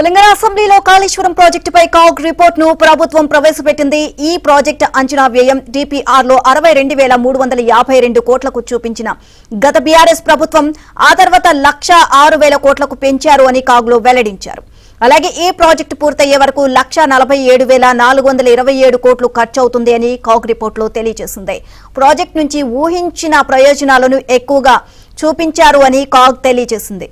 తెలంగాణ అసెంబ్లీలో కాళేశ్వరం ప్రాజెక్టుపై కాగ్ రిపోర్ట్ను ప్రభుత్వం ప్రవేశపెట్టింది. ఈ ప్రాజెక్టు అంచనా వ్యయం డిపిఆర్లో 62,352 కోట్లకు చూపించిన గత బీఆర్ఎస్ ప్రభుత్వం ఆ తర్వాత 1,06,000 కోట్లకు పెంచారు అని కాగ్లో వెల్లడించారు. అలాగే ఈ ప్రాజెక్టు పూర్తయ్యే వరకు 1,47,427 కోట్లు ఖర్చవుతుంది అని కాగ్ రిపోర్టులో తెలియజేసింది. ప్రాజెక్టు నుంచి ఊహించిన ప్రయోజనాలను ఎక్కువగా చూపించారు అని కాగ్ తెలియజేసింది.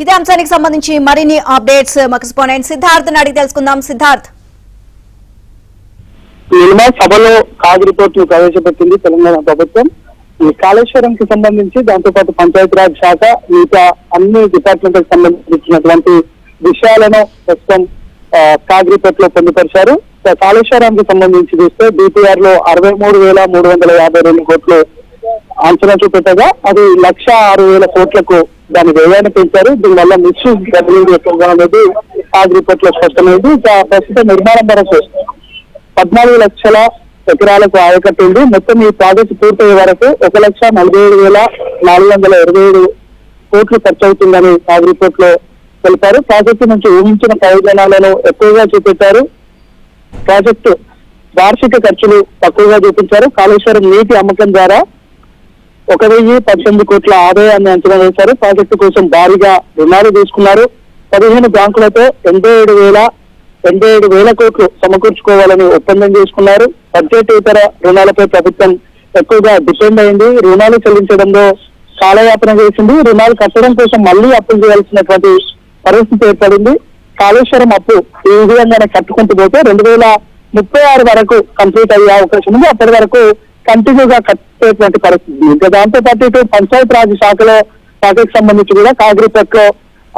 ఇదే అంశానికి సంబంధించి మరిన్ని అప్డేట్స్ మా కరెస్పాండెంట్ సిద్ధార్థ్ అడిగి తెలుసుకుందాం. సిద్ధార్థ్, సభలో కాగ్ రిపోర్ట్ ప్రవేశపెట్టింది తెలంగాణ ప్రభుత్వం. ఈ కాళేశ్వరంకి సంబంధించి దాంతోపాటు పంచాయతీరాజ్ శాఖ మిగతా అన్ని డిపార్ట్మెంట్ కి సంబంధించినటువంటి విషయాలను ప్రస్తుతం కాగ్ రిపోర్ట్ లో పొందుపరిచారు. కాళేశ్వరానికి సంబంధించి చూస్తే డిపిఆర్ లో 63,352 కోట్లు అంచనా చూపెట్టగా అది 1,06,000 కోట్లకు దాని వ్యయాన్ని పెంచారు. దీనివల్ల మిస్యూజ్ జరిగింది ఎక్కువగా అనేది కాగ్ రిపోర్ట్ లో స్పష్టమైంది. ప్రస్తుతం నిర్మాణం వరకు 14 లక్షల ఎకరాలకు ఆయకట్టు ఉంది. మొత్తం ఈ ప్రాజెక్టు పూర్తయ్యే వరకు 1,47,427 కోట్లు ఖర్చు అవుతుందని కాగ్ రిపోర్ట్ లో తెలిపారు. ప్రాజెక్టు నుంచి ఊహించిన ప్రయోజనాలను ఎక్కువగా చూపెట్టారు. ప్రాజెక్టు వార్షిక ఖర్చులు తక్కువగా చూపించారు. కాళేశ్వరం నీటి అమ్మకం ద్వారా 1,018 కోట్ల ఆదాయాన్ని అంచనా వేశారు. ప్రాజెక్టు కోసం భారీగా రుణాలు తీసుకున్నారు. 15 బ్యాంకులతో 87,000 కోట్లు సమకూర్చుకోవాలని ఒప్పందం చేసుకున్నారు. బడ్జెట్ ఇతర రుణాలపై ప్రభుత్వం ఎక్కువగా డిపెండ్ అయింది. రుణాలు చెల్లించడంలో కాలయాపన చేసింది. రుణాలు కట్టడం కోసం మళ్లీ అప్పులు చేయాల్సినటువంటి పరిస్థితి ఏర్పడింది. కాళేశ్వరం అప్పు ఈ విధంగానే కట్టుకుంటూ పోతే 2036 వరకు కంప్లీట్ అయ్యే అవకాశం ఉంది. అప్పటి వరకు కంటిన్యూగా కట్టేటువంటి పరిస్థితి. ఇంకా దాంతో పాటు ఇటు పంచాయత్ రాజ్ శాఖకు సంబంధించి కూడా కాగ్ రిపోర్ట్ లో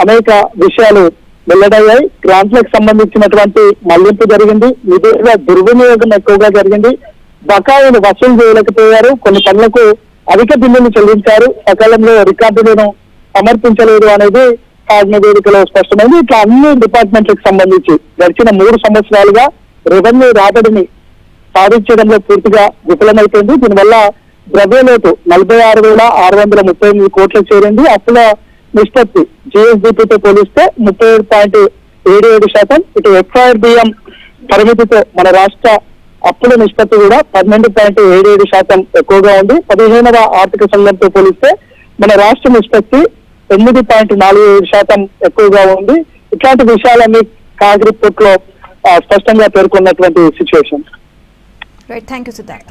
అనేక విషయాలు వెల్లడయ్యాయి. గ్రాంట్లకు సంబంధించినటువంటి మళ్లింపు జరిగింది. నిధుల దుర్వినియోగం ఎక్కువగా జరిగింది. బకాయిలు వసూలు చేయలేకపోయారు. కొన్ని పనులకు అధిక బిల్లులు చెల్లించారు. సకాలంలో రికార్డులను సమర్పించలేదు అనేది కాగ్ నివేదికలో స్పష్టమైంది. ఇట్లా అన్ని డిపార్ట్మెంట్లకు సంబంధించి గడిచిన 3 సంవత్సరాలుగా రెవెన్యూ రాబడిని సాధించడంలో పూర్తిగా విఫలమైపోయింది. దీనివల్ల ద్రవ్యలోటు 46,638 కోట్లకు చేరింది. అప్పుల నిష్పత్తి జిఎస్డిపితో పోలిస్తే 37.77%. ఇటు ఎఫ్ఐఆర్బిఎం పరిమితితో మన రాష్ట్ర అప్పుల నిష్పత్తి కూడా 12.77% ఎక్కువగా ఉంది. 15వ ఆర్థిక సంఘంతో పోలిస్తే మన రాష్ట్ర నిష్పత్తి 8.47% ఎక్కువగా ఉంది. ఇట్లాంటి విషయాలన్నీ కాగ్ రిపోర్ట్ లో స్పష్టంగా పేర్కొన్నటువంటి situation. Right, thank you Siddharth.